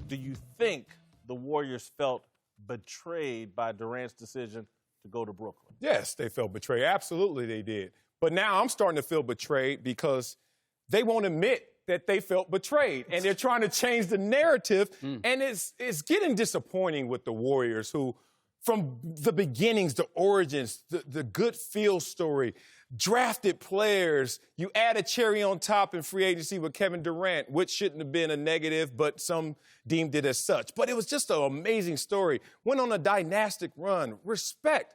do you think the Warriors felt betrayed by Durant's decision to go to Brooklyn? Yes, they felt betrayed. Absolutely, they did. But now I'm starting to feel betrayed because they won't admit that they felt betrayed, and they're trying to change the narrative. And it's getting disappointing with the Warriors, who, from the beginnings, the origins, the good feel story, drafted players. You add a cherry on top in free agency with Kevin Durant, which shouldn't have been a negative, but some deemed it as such. But it was just an amazing story. Went on a dynastic run. Respect.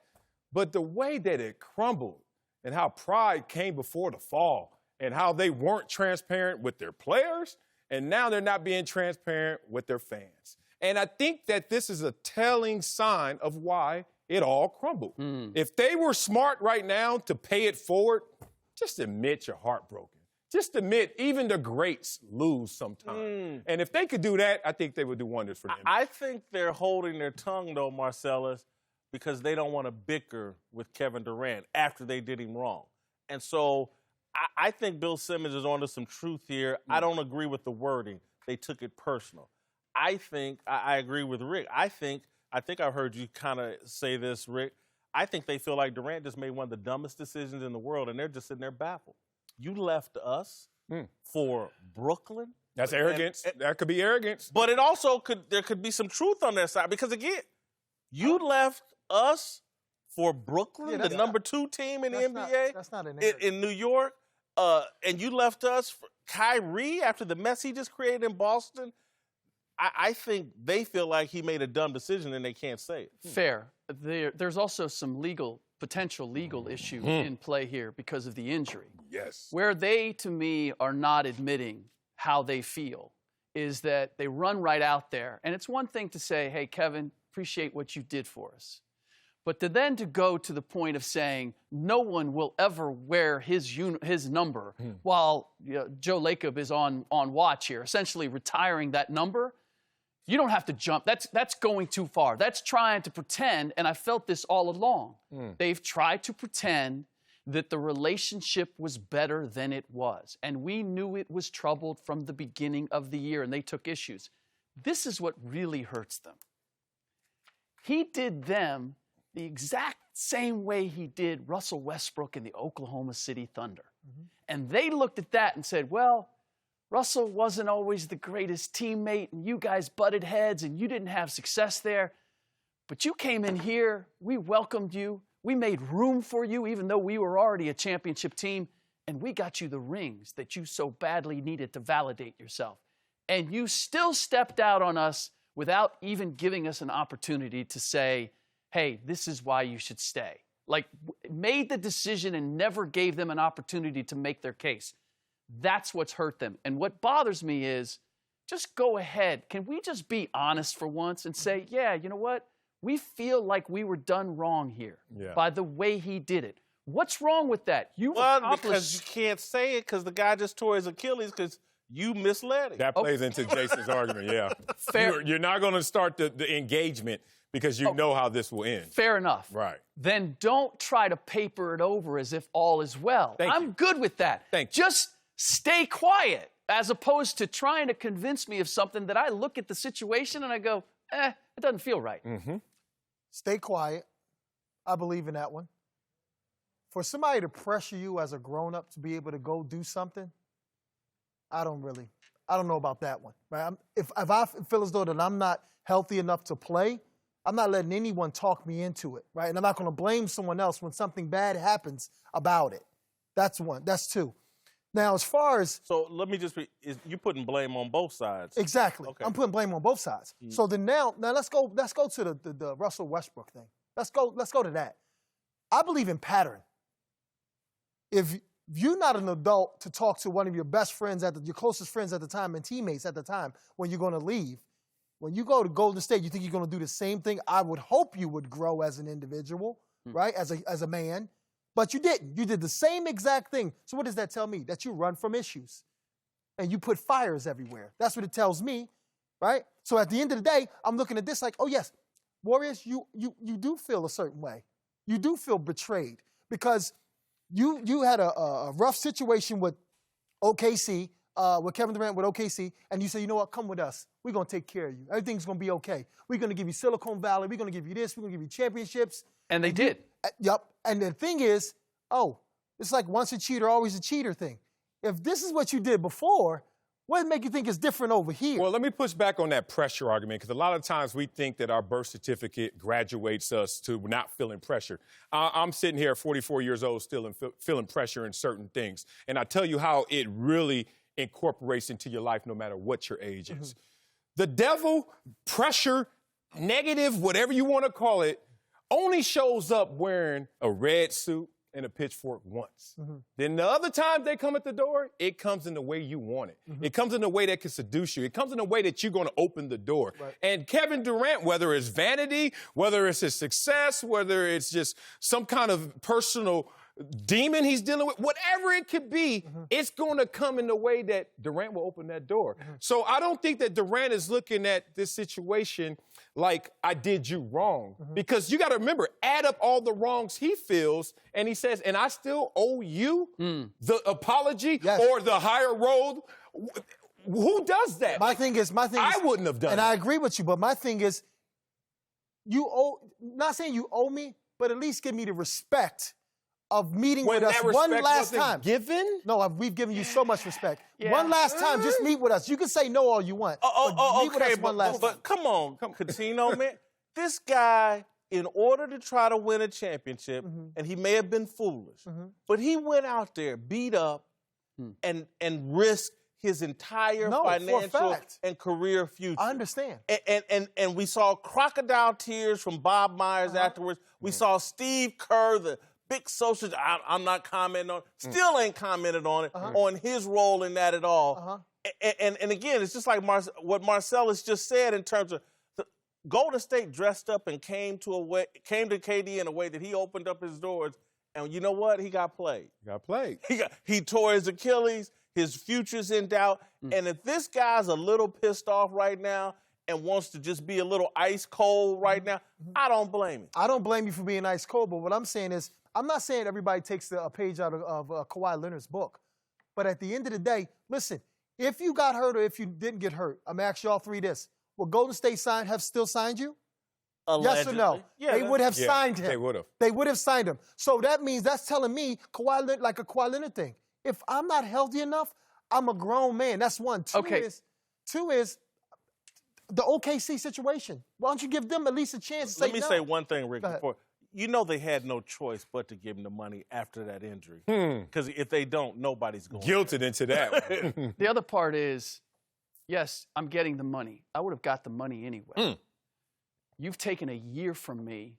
But the way that it crumbled and how pride came before the fall and how they weren't transparent with their players, and now they're not being transparent with their fans. And I think that this is a telling sign of why it all crumbled. If they were smart right now to pay it forward, just admit you're heartbroken. Just admit even the greats lose sometimes. And if they could do that, I think they would do wonders for them. I think they're holding their tongue, though, Marcellus, because they don't want to bicker with Kevin Durant after they did him wrong. And so I think Bill Simmons is onto some truth here. I don't agree with the wording. They took it personal. I think I agree with Rick. I think I've heard you kind of say this, Rick. I think they feel like Durant just made one of the dumbest decisions in the world, and they're just sitting there baffled. You left us for Brooklyn? That's arrogance. That could be arrogance. But it also there could be some truth on their side, because, again, you left us for Brooklyn, the number 2 team in the NBA, that's not an in New York, and you left us for Kyrie after the mess he just created in Boston. I think they feel like he made a dumb decision and they can't say it. Fair. There's also some potential legal issue in play here because of the injury. Yes. Where they, to me, are not admitting how they feel is that they run right out there. And it's one thing to say, hey, Kevin, appreciate what you did for us. But to go to the point of saying no one will ever wear his number while Joe Lacob is on watch here, essentially retiring that number, you don't have to jump. That's going too far. That's trying to pretend, and I felt this all along. They've tried to pretend that the relationship was better than it was, and we knew it was troubled from the beginning of the year, and they took issues. This is what really hurts them. He did them the exact same way he did Russell Westbrook in the Oklahoma City Thunder. And they looked at that and said, well, Russell wasn't always the greatest teammate, and you guys butted heads, and you didn't have success there. But you came in here, we welcomed you, we made room for you, even though we were already a championship team, and we got you the rings that you so badly needed to validate yourself. And you still stepped out on us without even giving us an opportunity to say, hey, this is why you should stay. Like, made the decision and never gave them an opportunity to make their case. That's what's hurt them. And what bothers me is, just go ahead. Can we just be honest for once and say, yeah, you know what? We feel like we were done wrong here by the way he did it. What's wrong with that? Because you can't say it because the guy just tore his Achilles because you misled him. That plays into Jason's argument, Fair. You're not going to start the engagement because you know how this will end. Fair enough. Right. Then don't try to paper it over as if all is well. I'm good with that. Just stay quiet as opposed to trying to convince me of something that I look at the situation and I go, it doesn't feel right. Stay quiet. I believe in that one. For somebody to pressure you as a grown-up to be able to go do something, I don't know about that one. Right? If I feel as though that I'm not healthy enough to play, I'm not letting anyone talk me into it, right? And I'm not going to blame someone else when something bad happens about it. That's one. That's two. Now, as far as... So let me just be... You're putting blame on both sides. Exactly. Okay. I'm putting blame on both sides. So then now let's go to the Russell Westbrook thing. Let's go to that. I believe in pattern. If you're not an adult to talk to one of your best friends, your closest friends at the time and teammates at the time when you're going to leave, when you go to Golden State, you think you're going to do the same thing? I would hope you would grow as an individual, right, as a man. But you didn't. You did the same exact thing. So what does that tell me? That you run from issues. And you put fires everywhere. That's what it tells me, right? So at the end of the day, I'm looking at this like, oh, yes, Warriors, you do feel a certain way. You do feel betrayed because you had a rough situation with OKC with Kevin Durant with OKC, and you say, you know what, come with us. We're going to take care of you. Everything's going to be okay. We're going to give you Silicon Valley. We're going to give you this. We're going to give you championships. And they did. Yep. And the thing is, it's like once a cheater, always a cheater thing. If this is what you did before, what make you think it's different over here? Well, let me push back on that pressure argument, because a lot of times we think that our birth certificate graduates us to not feeling pressure. I'm sitting here at 44 years old still feeling pressure in certain things. And I tell you how it really incorporates into your life no matter what your age is. The devil, pressure, negative, whatever you want to call it, only shows up wearing a red suit and a pitchfork once. Then the other time they come at the door, it comes in the way you want it. It comes in a way that can seduce you. It comes in a way that you're going to open the door. Right. And Kevin Durant, whether it's vanity, whether it's his success, whether it's just some kind of personal demon he's dealing with, whatever it could be, it's going to come in the way that Durant will open that door. So I don't think that Durant is looking at this situation like, I did you wrong. Because you got to remember, add up all the wrongs he feels, and he says, and I still owe you the apology or the higher road. Who does that? My thing is, I wouldn't have done and it. I agree with you, but my thing is, not saying you owe me, but at least give me the respect of meeting with us one last time. Given? No, we've given you so much respect. One last time, just meet with us. You can say no all you want. Meet with us one last time. But come on, Coutinho, man. This guy, in order to try to win a championship, and he may have been foolish, but he went out there, beat up, and risked his entire financial and career future. I understand. And we saw crocodile tears from Bob Myers afterwards. We saw Steve Kerr, the big social, I'm not commenting on, still ain't commented on it, on his role in that at all. And again, it's just like what Marcellus just said in terms of Golden State dressed up and came to KD in a way that he opened up his doors, and you know what? He got played. He tore his Achilles. His future's in doubt. And if this guy's a little pissed off right now and wants to just be a little ice cold right now, I don't blame him. I don't blame you for being ice cold, but what I'm saying is, I'm not saying everybody takes a page out of Kawhi Leonard's book. But at the end of the day, listen, if you got hurt or if you didn't get hurt, I'm going to ask y'all three this. Will Golden State have still signed you? Allegedly. Yes or no? Yeah, they would have signed him. They would have. They would have signed him. So that means that's telling me like a Kawhi Leonard thing. If I'm not healthy enough, I'm a grown man. That's one. Two is the OKC situation. Why don't you give them at least a chance to say no? Let me say one thing, Rick, before. You know they had no choice but to give him the money after that injury. Because if they don't, nobody's going guilted into that one. The other part is, yes, I'm getting the money. I would have got the money anyway. You've taken a year from me,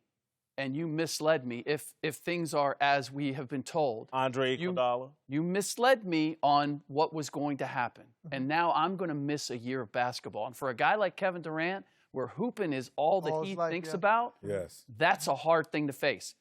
and you misled me if things are as we have been told. Andre Iguodala. You misled me on what was going to happen. And now I'm going to miss a year of basketball. And for a guy like Kevin Durant, where hooping is all that he thinks about, that's a hard thing to face.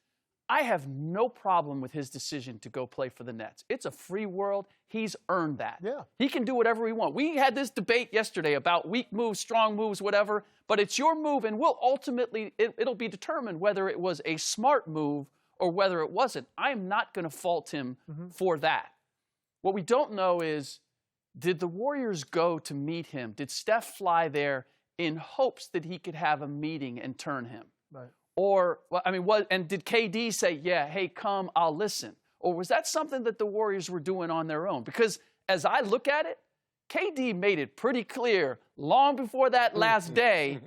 I have no problem with his decision to go play for the Nets. It's a free world. He's earned that. Yeah. He can do whatever he wants. We had this debate yesterday about weak moves, strong moves, whatever, but it's your move, and we'll ultimately, it'll be determined whether it was a smart move or whether it wasn't. I'm not going to fault him for that. What we don't know is, did the Warriors go to meet him? Did Steph fly there in hopes that he could have a meeting and turn him? Right. Or, and did KD say, yeah, hey, come, I'll listen? Or was that something that the Warriors were doing on their own? Because as I look at it, KD made it pretty clear long before that last day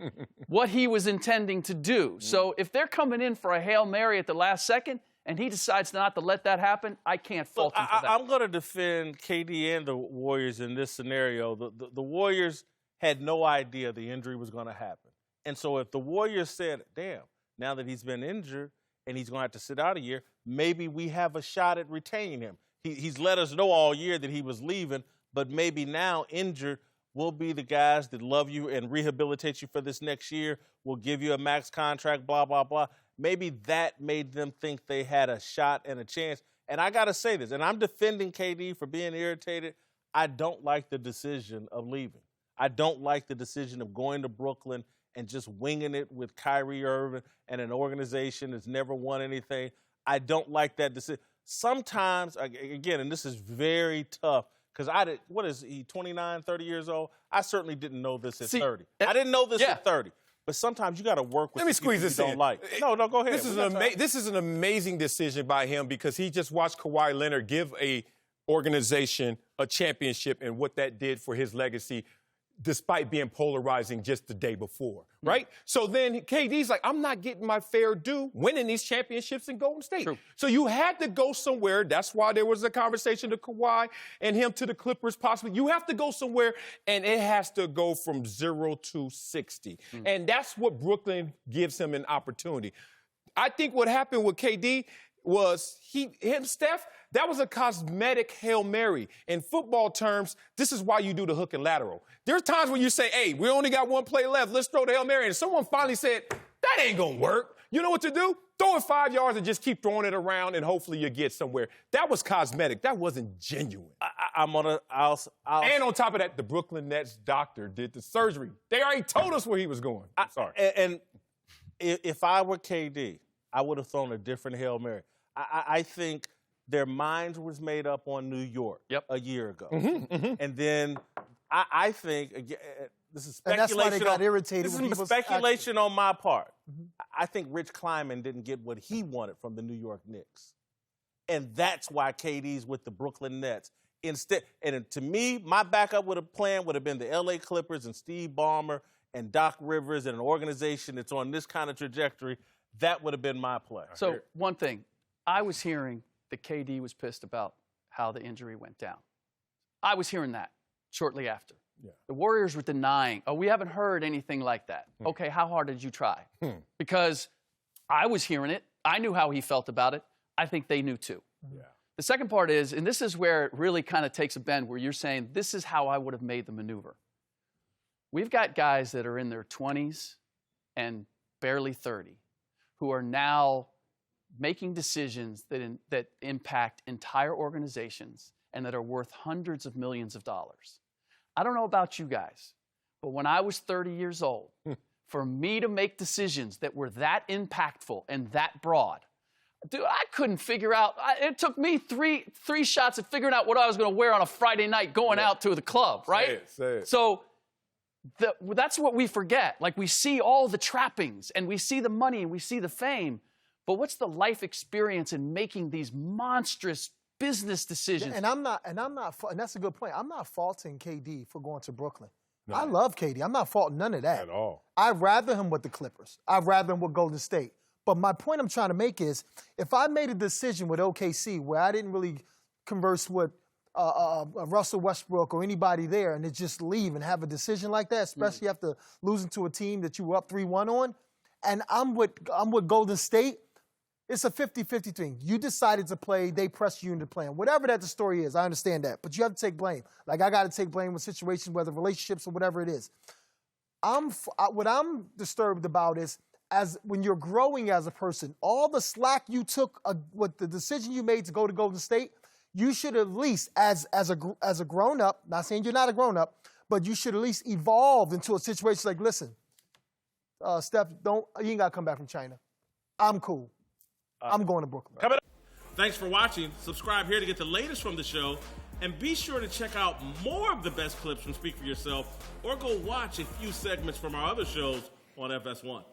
what he was intending to do. So if they're coming in for a Hail Mary at the last second and he decides not to let that happen, I can't fault him for that. I'm going to defend KD and the Warriors in this scenario. The Warriors had no idea the injury was going to happen. And so if the Warriors said, damn, now that he's been injured and he's going to have to sit out a year, maybe we have a shot at retaining him. He's let us know all year that he was leaving, but maybe now injured, we'll be the guys that love you and rehabilitate you for this next year. We'll give you a max contract, blah, blah, blah. Maybe that made them think they had a shot and a chance. And I got to say this, and I'm defending KD for being irritated. I don't like the decision of leaving. I don't like the decision of going to Brooklyn and just winging it with Kyrie Irving and an organization that's never won anything. I don't like that decision. Sometimes, again, and this is very tough Because what is he, 29, 30 years old? I certainly didn't know this at 30. I didn't know this at 30. But sometimes you got to work with Let me squeeze this you in. don't like. No, go ahead. This is an amazing decision by him because he just watched Kawhi Leonard give a organization a championship and what that did for his legacy despite being polarizing just the day before, right? So then KD's like, I'm not getting my fair due winning these championships in Golden State. True. So you had to go somewhere. That's why there was a conversation to Kawhi and him to the Clippers possibly. You have to go somewhere, and it has to go from 0 to 60. And that's what Brooklyn gives him an opportunity. I think what happened with KD was Steph, that was a cosmetic Hail Mary. In football terms, this is why you do the hook and lateral. There's times when you say, hey, we only got one play left. Let's throw the Hail Mary. And someone finally said, that ain't going to work. You know what to do? Throw it 5 yards and just keep throwing it around, and hopefully you get somewhere. That was cosmetic. That wasn't genuine. And on top of that, the Brooklyn Nets doctor did the surgery. They already told us where he was going. I'm sorry. And if I were KD, I would have thrown a different Hail Mary. I think their minds was made up on New York a year ago. And then I think, again, this is speculation. And that's why they got irritated. This is speculation on my part. I think Rich Kleiman didn't get what he wanted from the New York Knicks. And that's why KD's with the Brooklyn Nets. Instead, and to me, my backup plan would have been the LA Clippers and Steve Ballmer and Doc Rivers and an organization that's on this kind of trajectory. That would have been my play. So one thing, I was hearing that KD was pissed about how the injury went down. I was hearing that shortly after. Yeah. The Warriors were denying, we haven't heard anything like that. Okay, how hard did you try? Because I was hearing it. I knew how he felt about it. I think they knew too. Yeah. The second part is, and this is where it really kind of takes a bend, where you're saying, this is how I would have made the maneuver. We've got guys that are in their 20s and barely 30 who are now making decisions that impact entire organizations and that are worth hundreds of millions of dollars. I don't know about you guys, but when I was 30 years old, for me to make decisions that were that impactful and that broad, dude, I couldn't figure out. It took me three shots at figuring out what I was going to wear on a Friday night going out to the club, right? Say it. So that's what we forget. Like, we see all the trappings and we see the money and we see the fame, but what's the life experience in making these monstrous business decisions? And that's a good point. I'm not faulting KD for going to Brooklyn. No. I love KD. I'm not faulting none of that. At all. I'd rather him with the Clippers. I'd rather him with Golden State. But my point I'm trying to make is, if I made a decision with OKC where I didn't really converse with Russell Westbrook or anybody there, and to just leave and have a decision like that, especially after losing to a team that you were up 3-1 on, and I'm with Golden State, it's a 50-50 thing. You decided to play, they pressed you into playing. Whatever that the story is, I understand that. But you have to take blame. Like, I got to take blame with situations, whether relationships or whatever it is. What I'm disturbed about is, when you're growing as a person, all the slack you took with the decision you made to go to Golden State, you should at least, as a grown-up, not saying you're not a grown-up, but you should at least evolve into a situation like, listen, Steph, you ain't got to come back from China. I'm cool. I'm going to Brooklyn. Thanks for watching. Subscribe here to get the latest from the show. And be sure to check out more of the best clips from Speak For Yourself, or go watch a few segments from our other shows on FS1.